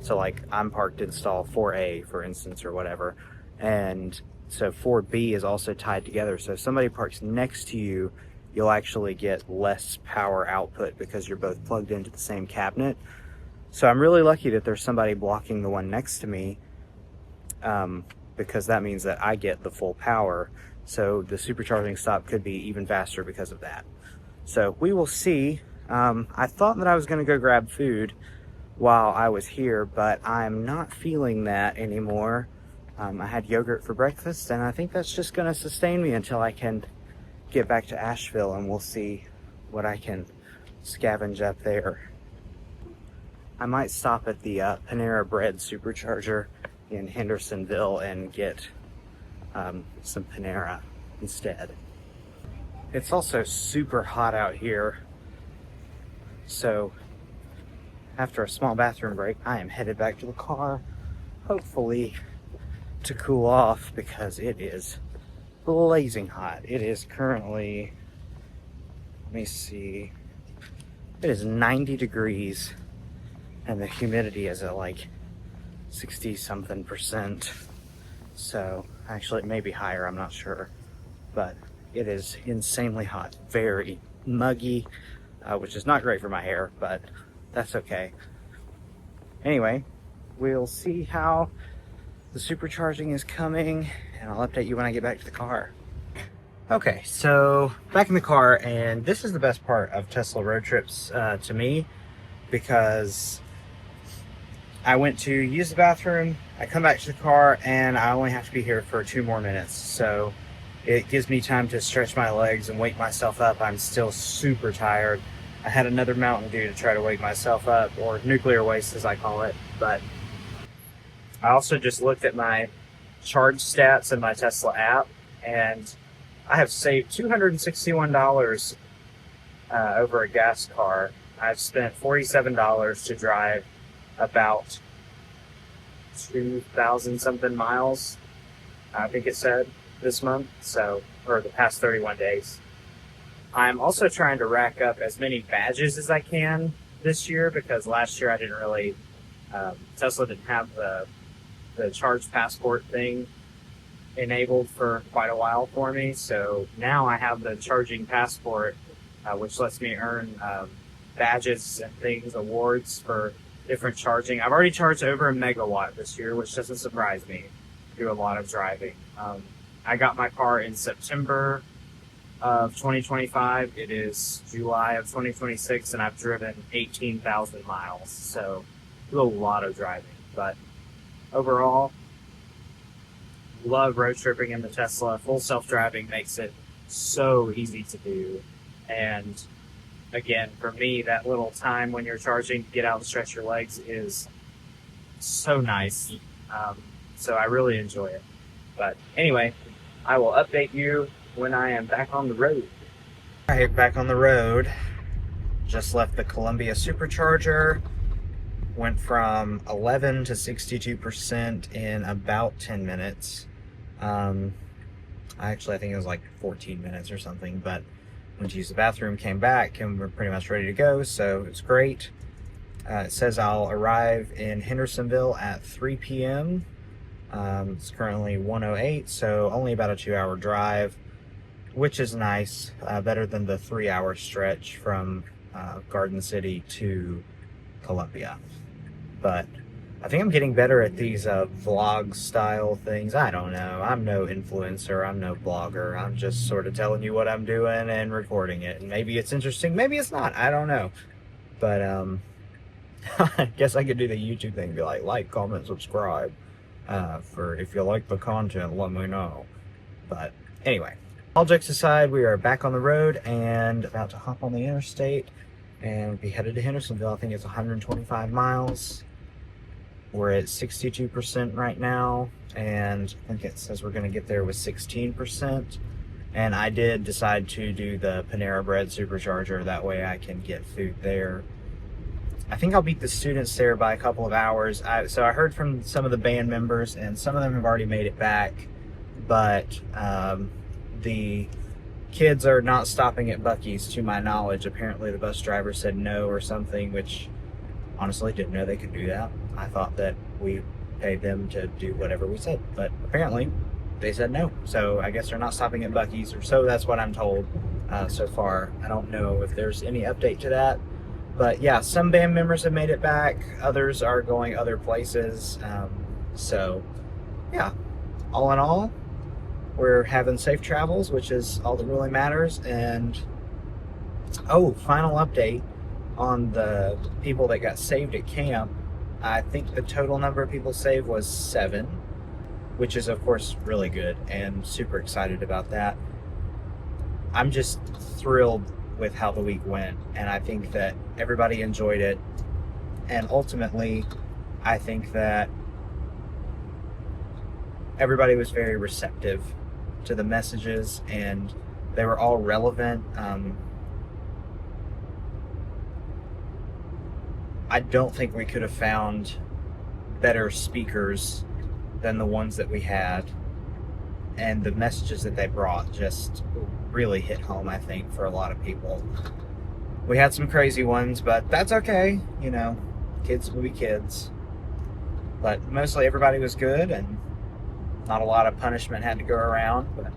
So like I'm parked in stall 4A, for instance, or whatever. And so 4B is also tied together. So if somebody parks next to you, you'll actually get less power output because you're both plugged into the same cabinet. So I'm really lucky that there's somebody blocking the one next to me, because that means that I get the full power. So the supercharging stop could be even faster because of that. So we will see. I thought that I was going to go grab food while I was here, but I'm not feeling that anymore. I had yogurt for breakfast, and I think that's just going to sustain me until I can get back to Asheville, and we'll see what I can scavenge up there. I might stop at the Panera Bread supercharger in Hendersonville and get some Panera instead. It's also super hot out here, so after a small bathroom break, I am headed back to the car, hopefully to cool off, because it is blazing hot. It is currently, let me see, it is 90 degrees, and the humidity is at like 60 something percent. So actually it may be higher, I'm not sure, but it is insanely hot, very muggy, which is not great for my hair, but that's okay. Anyway, we'll see how the supercharging is coming, and I'll update you when I get back to the car. Okay, so back in the car, and this is the best part of Tesla road trips to me, because I went to use the bathroom, I come back to the car, and I only have to be here for 2 more minutes. So it gives me time to stretch my legs and wake myself up. I'm still super tired. I had another Mountain Dew to try to wake myself up, or nuclear waste as I call it. But I also just looked at my charge stats in my Tesla app, and I have saved $261 over a gas car. I've spent $47 to drive about 2,000 something miles, I think it said, this month, so, or the past 31 days. I'm also trying to rack up as many badges as I can this year, because last year I didn't really, Tesla didn't have the charge passport thing enabled for quite a while for me. So now I have the charging passport, which lets me earn badges and things, awards for different charging. I've already charged over 1 megawatt this year, which doesn't surprise me. I do a lot of driving. I got my car in September of 2025. It is July of 2026, and I've driven 18,000 miles. So I do a lot of driving, but overall, love road tripping in the Tesla. Full self-driving makes it so easy to do. And again, for me, that little time when you're charging to get out and stretch your legs is so nice. So I really enjoy it. But anyway, I will update you when I am back on the road. All right, back on the road. Just left the Columbia supercharger. Went from 11 to 62% in about 10 minutes. Actually, I think it was like 14 minutes or something, but went to use the bathroom, came back, and we're pretty much ready to go, so it's great. It says I'll arrive in Hendersonville at 3 p.m. It's currently 1:08, so only about a 2-hour drive, which is nice, better than the 3-hour stretch from Garden City to Columbia. But I think I'm getting better at these vlog style things. I don't know. I'm no influencer. I'm no blogger. I'm just sort of telling you what I'm doing and recording it. And maybe it's interesting. Maybe it's not. I don't know. But I guess I could do the YouTube thing. Be like, comment, subscribe. For if you like the content, let me know. But anyway, all jokes aside, we are back on the road and about to hop on the interstate and be headed to Hendersonville. I think it's 125 miles. We're at 62% right now, and I think it says we're going to get there with 16%. And I did decide to do the Panera Bread Supercharger. That way I can get food there. I think I'll beat the students there by a couple of hours. So I heard from some of the band members, and some of them have already made it back. But the kids are not stopping at Buc-ee's, to my knowledge. Apparently the bus driver said no or something, which honestly didn't know they could do that. I thought that we paid them to do whatever we said, but apparently they said no. So I guess they're not stopping at Buc-ee's, or so that's what I'm told so far. I don't know if there's any update to that. But yeah, some band members have made it back. Others are going other places. So yeah, all in all, we're having safe travels, which is all that really matters. And oh, final update on the people that got saved at camp. I think the total number of people saved was 7, which is of course really good, and super excited about that. I'm just thrilled with how the week went, and I think that everybody enjoyed it. And ultimately, I think that everybody was very receptive to the messages, and they were all relevant. I don't think we could have found better speakers than the ones that we had, and the messages that they brought just really hit home, I think, for a lot of people. We had some crazy ones, but that's okay. You know, kids will be kids. But mostly everybody was good, and not a lot of punishment had to go around. But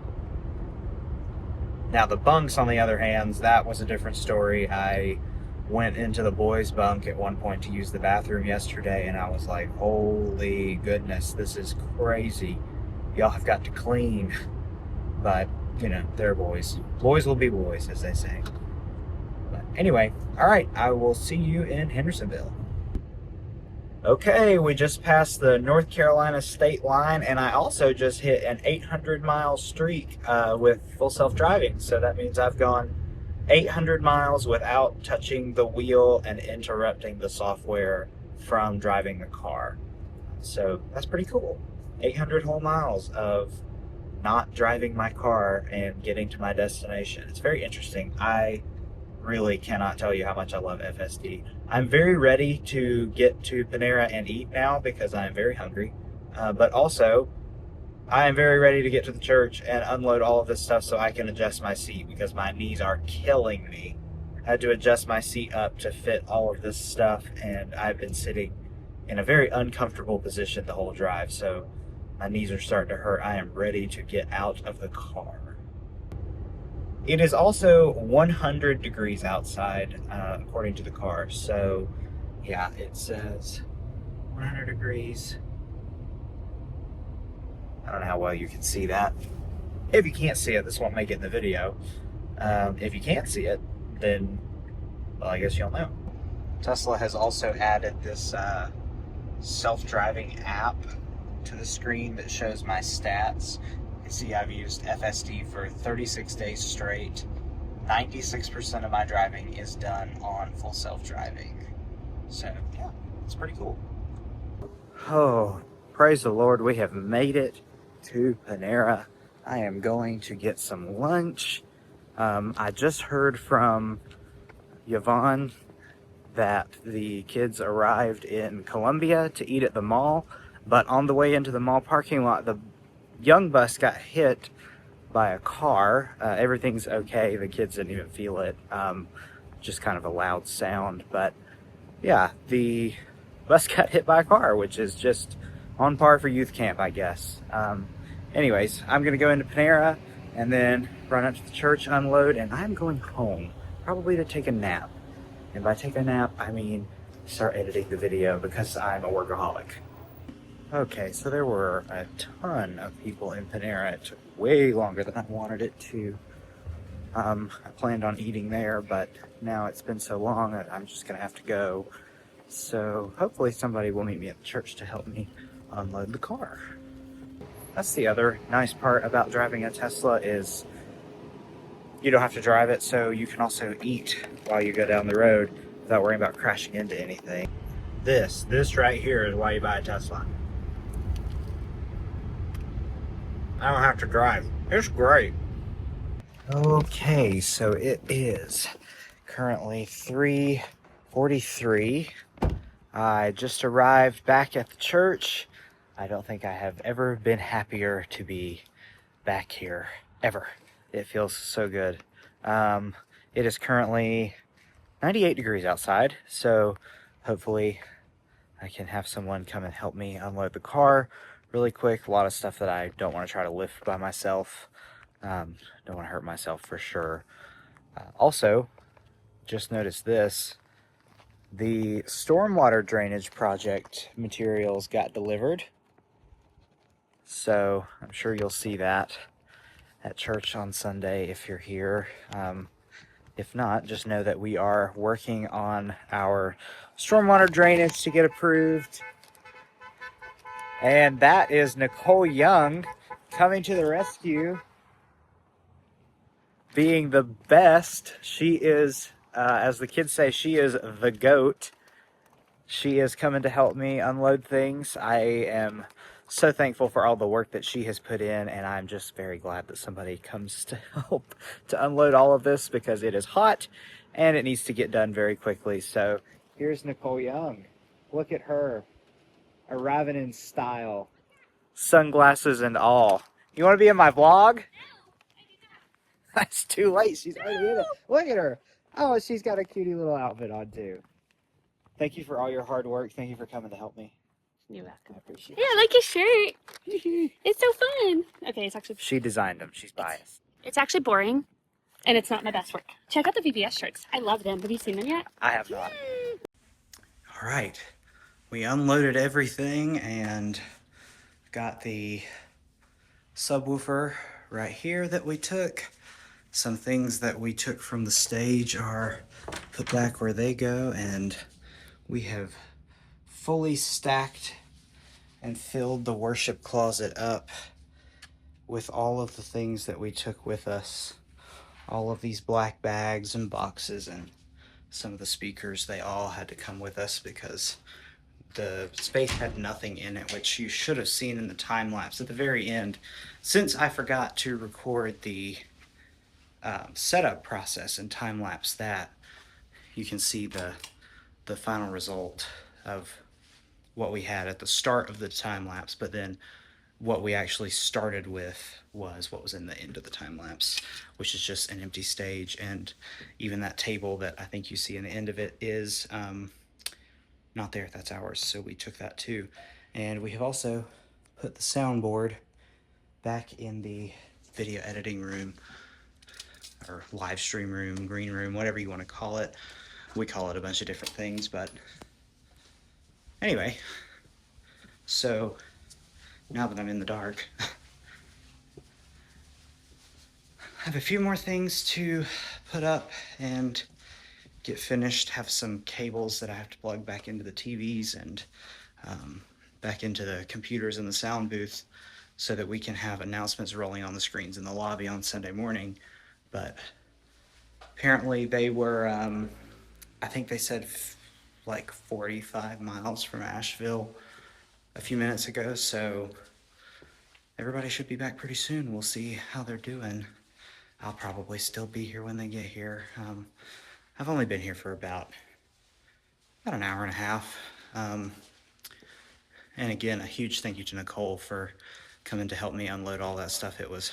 now the bunks, on the other hand, that was a different story. I went into the boys' bunk at one point to use the bathroom yesterday, and I was like, holy goodness, this is crazy. Y'all have got to clean. But, you know, they're boys. Boys will be boys, as they say. But anyway, all right, I will see you in Hendersonville. Okay, we just passed the North Carolina state line, and I also just hit an 800-mile streak with full self-driving. So that means I've gone 800 miles without touching the wheel and interrupting the software from driving the car. So that's pretty cool. 800 whole miles of not driving my car and getting to my destination. It's very interesting. I really cannot tell you how much I love FSD. I'm very ready to get to Panera and eat now because I'm very hungry. But also, I am very ready to get to the church and unload all of this stuff so I can adjust my seat because my knees are killing me. I had to adjust my seat up to fit all of this stuff, and I've been sitting in a very uncomfortable position the whole drive, so my knees are starting to hurt. I am ready to get out of the car. It is also 100 degrees outside, according to the car, so yeah, it says 100 degrees. I don't know how well you can see that. If you can't see it, this won't make it in the video. If you can't see it, then, well, I guess you'll know. Tesla has also added this self-driving app to the screen that shows my stats. You can see I've used FSD for 36 days straight. 96% of my driving is done on full self-driving. So, yeah, it's pretty cool. Oh, praise the Lord, we have made it to Panera. I am going to get some lunch. I just heard from Yvonne that the kids arrived in Columbia to eat at the mall, but on the way into the mall parking lot, the young bus got hit by a car. Everything's okay. The kids didn't even feel it. Just kind of a loud sound. But yeah, the bus got hit by a car, which is just on par for youth camp, I guess. Anyways, I'm going to go into Panera and then run up to the church, unload, and I'm going home, probably to take a nap. And by take a nap, I mean start editing the video because I'm a workaholic. Okay, so there were a ton of people in Panera. It took way longer than I wanted it to. I planned on eating there, but now it's been so long that I'm just gonna have to go. So hopefully somebody will meet me at the church to help me unload the car. That's the other nice part about driving a Tesla is you don't have to drive it, so you can also eat while you go down the road without worrying about crashing into anything. This right here is why you buy a Tesla. I don't have to drive. It's great. Okay, so it is currently 3:43. I just arrived back at the church. I don't think I have ever been happier to be back here, ever. It feels so good. It is currently 98 degrees outside, so hopefully I can have someone come and help me unload the car really quick. A lot of stuff that I don't want to try to lift by myself. Don't want to hurt myself for sure. Also, just noticed this. The stormwater drainage project materials got delivered. So I'm sure you'll see that at church on Sunday if you're here. If not, just know that we are working on our stormwater drainage to get approved. And that is Nicole Young coming to the rescue, being the best. She is, as the kids say, she is the GOAT. She is coming to help me unload things. I am so thankful for all the work that she has put in, and I'm just very glad that somebody comes to help to unload all of this because it is hot and it needs to get done very quickly. So here's Nicole Young. Look at her arriving in style, sunglasses and all. You want to be in my vlog? That's too late. She's already in it. Look at her. Oh, she's got a cutie little outfit on too. Thank you for all your hard work. Thank you for coming to help me. You're welcome. I appreciate Yeah, it. I like your shirt. It's so fun. Okay, it's actually She designed them. She's biased. it's actually boring, and it's not my best work. Check out the BTS shirts. I love them. Have you seen them yet? I have not. All right. We unloaded everything and got the subwoofer right here that we took. Some things that we took from the stage are put back where they go, and we have fully stacked and filled the worship closet up with all of the things that we took with us. All of these black bags and boxes and some of the speakers, they all had to come with us because the space had nothing in it, which you should have seen in the time lapse at the very end. Since I forgot to record the setup process and time lapse that, you can see the final result of what we had at the start of the time lapse, but then what we actually started with was what was in the end of the time lapse, which is just an empty stage. And even that table that I think you see in the end of it is not there. That's ours, so we took that too. And we have also put the soundboard back in the video editing room or live stream room, green room, whatever you want to call it. We call it a bunch of different things, but anyway, so now that I'm in the dark, I have a few more things to put up and get finished. Have some cables that I have to plug back into the TVs and back into the computers in the sound booth so that we can have announcements rolling on the screens in the lobby on Sunday morning. But apparently they were, I think they said like 45 miles from Asheville a few minutes ago, so everybody should be back pretty soon. We'll see how they're doing. I'll probably still be here when they get here. I've only been here for about about an hour and a half. And again, a huge thank you to Nicole for coming to help me unload all that stuff. It was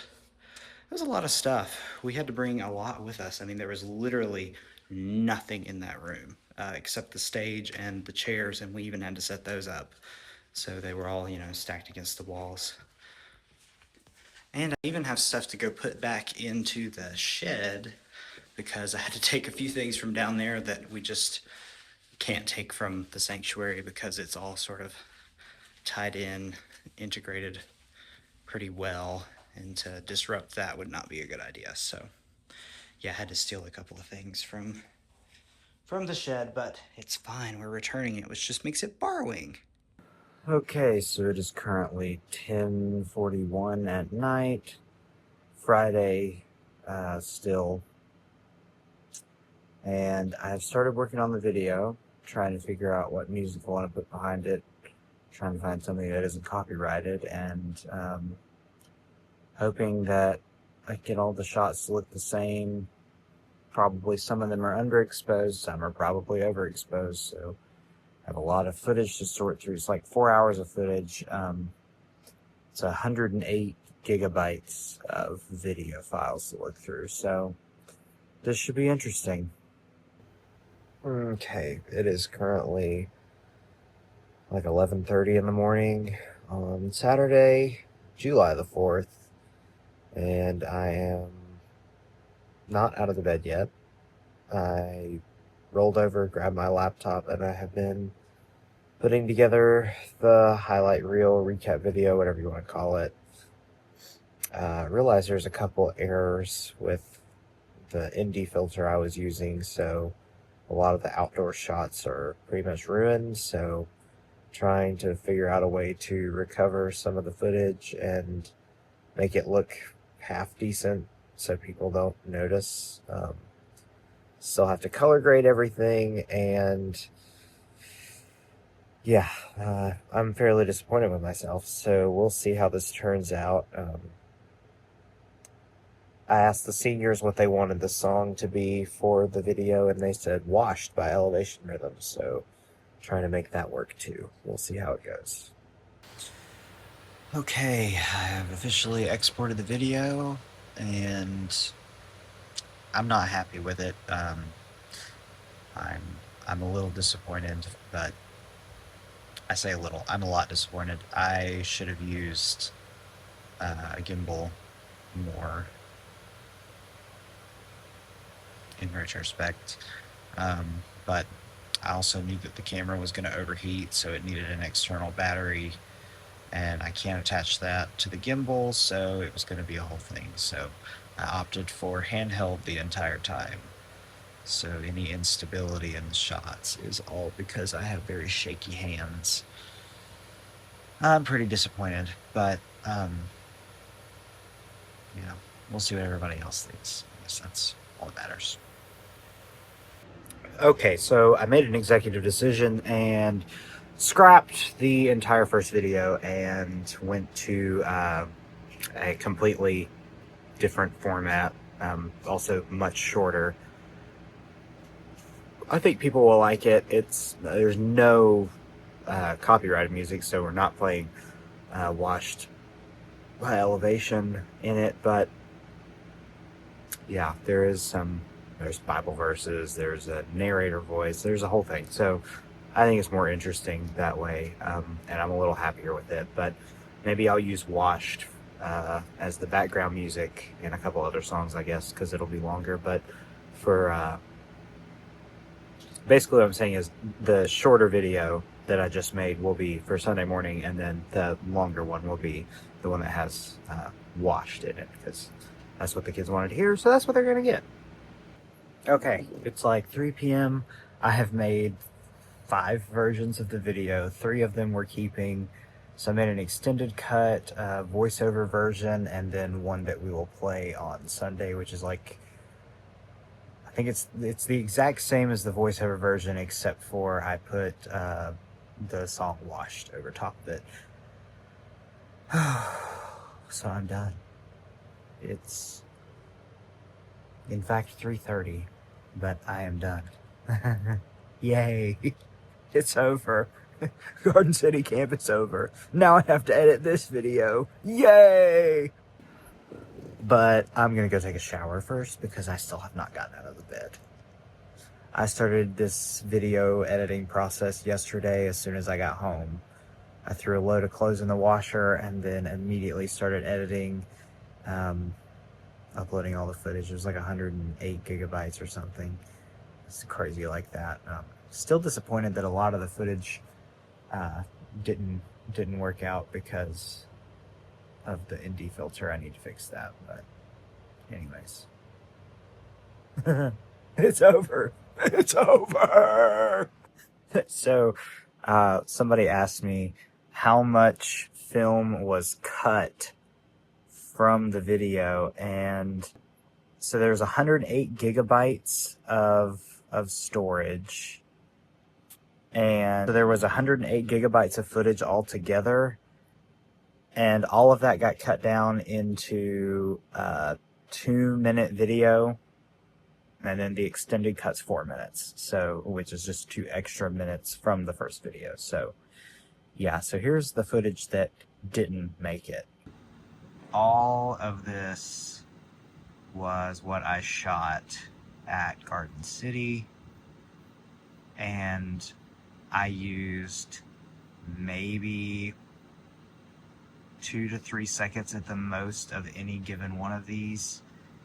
a lot of stuff. We had to bring a lot with us. I mean, there was literally nothing in that room except the stage and the chairs, and we even had to set those up. So they were all, stacked against the walls. And I even have stuff to go put back into the shed because I had to take a few things from down there that we just can't take from the sanctuary because it's all sort of tied in, integrated pretty well, and to disrupt that would not be a good idea. So yeah, I had to steal a couple of things from the shed, but it's fine. We're returning it, which just makes it borrowing. Okay, so it is currently 10:41 at night, Friday, still, and I've started working on the video, trying to figure out what music I want to put behind it, trying to find something that isn't copyrighted, and hoping that I get all the shots to look the same. Probably some of them are underexposed, some are probably overexposed, so I have a lot of footage to sort through. It's like 4 hours of footage. It's 108 gigabytes of video files to look through, so this should be interesting. Okay, it is currently like 11:30 in the morning on Saturday, July the 4th, and I am not out of the bed yet. I rolled over, grabbed my laptop, and I have been putting together the highlight reel, recap video, whatever you want to call it. Realized there's a couple errors with the ND filter I was using, so a lot of the outdoor shots are pretty much ruined, so trying to figure out a way to recover some of the footage and make it look half decent so people don't notice. Still have to color grade everything, and yeah, I'm fairly disappointed with myself, so we'll see how this turns out. I asked the seniors what they wanted the song to be for the video, and they said Washed by Elevation Rhythm, so trying to make that work too. We'll see how it goes. Okay, I have officially exported the video, and I'm not happy with it. I'm a little disappointed, but I say a little. I'm a lot disappointed. I should have used a gimbal more in retrospect, but I also knew that the camera was going to overheat, so it needed an external battery, and I can't attach that to the gimbal, so it was going to be a whole thing. So I opted for handheld the entire time. So any instability in the shots is all because I have very shaky hands. I'm pretty disappointed, but we'll see what everybody else thinks. I guess that's all that matters. Okay, so I made an executive decision and scrapped the entire first video and went to a completely different format, also much shorter. I think people will like it. There's no copyrighted music, so we're not playing Washed by Elevation in it, but yeah, there's Bible verses, there's a narrator voice, there's a whole thing. So I think it's more interesting that way, and I'm a little happier with it. But maybe I'll use Washed as the background music and a couple other songs, I guess, because it'll be longer. But for basically what I'm saying is the shorter video that I just made will be for Sunday morning, and then the longer one will be the one that has Washed in it, because that's what the kids wanted to hear, so that's what they're going to get. Okay, it's like 3 p.m. I have made 5 versions of the video. 3 of them we're keeping. So I made an extended cut, voiceover version, and then one that we will play on Sunday, which is like, I think it's the exact same as the voiceover version, except for I put the song Washed over top of it. So I'm done. It's, in fact, 3:30, but I am done. Yay. It's over. Garden City camp is over. Now I have to edit this video. Yay! But I'm gonna go take a shower first because I still have not gotten out of the bed. I started this video editing process yesterday as soon as I got home. I threw a load of clothes in the washer and then immediately started editing, uploading all the footage. It was like 108 gigabytes or something. It's crazy like that. Still disappointed that a lot of the footage didn't work out because of the ND filter. I need to fix that, but anyways. It's over. It's over. So somebody asked me how much film was cut from the video, and so there's 108 gigabytes of storage, and so there was 108 gigabytes of footage altogether, and all of that got cut down into a 2-minute video, and then the extended cut's 4 minutes, so which is just 2 extra minutes from the first video. So yeah, so here's the footage that didn't make it. All of this was what I shot at Garden City, and I used maybe 2 to 3 seconds at the most of any given one of these,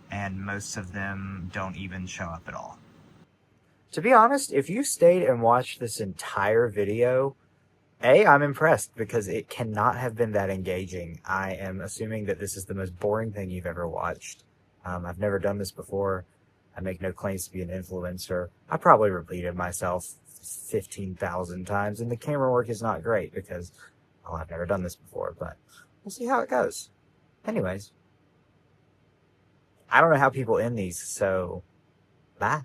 and most of them don't even show up at all. To be honest, if you stayed and watched this entire video, I'm impressed because it cannot have been that engaging. I am assuming that this is the most boring thing you've ever watched. I've never done this before. I make no claims to be an influencer. I probably repeated myself 15,000 times, and the camera work is not great because, well, I've never done this before, but we'll see how it goes. Anyways, I don't know how people end these, so bye.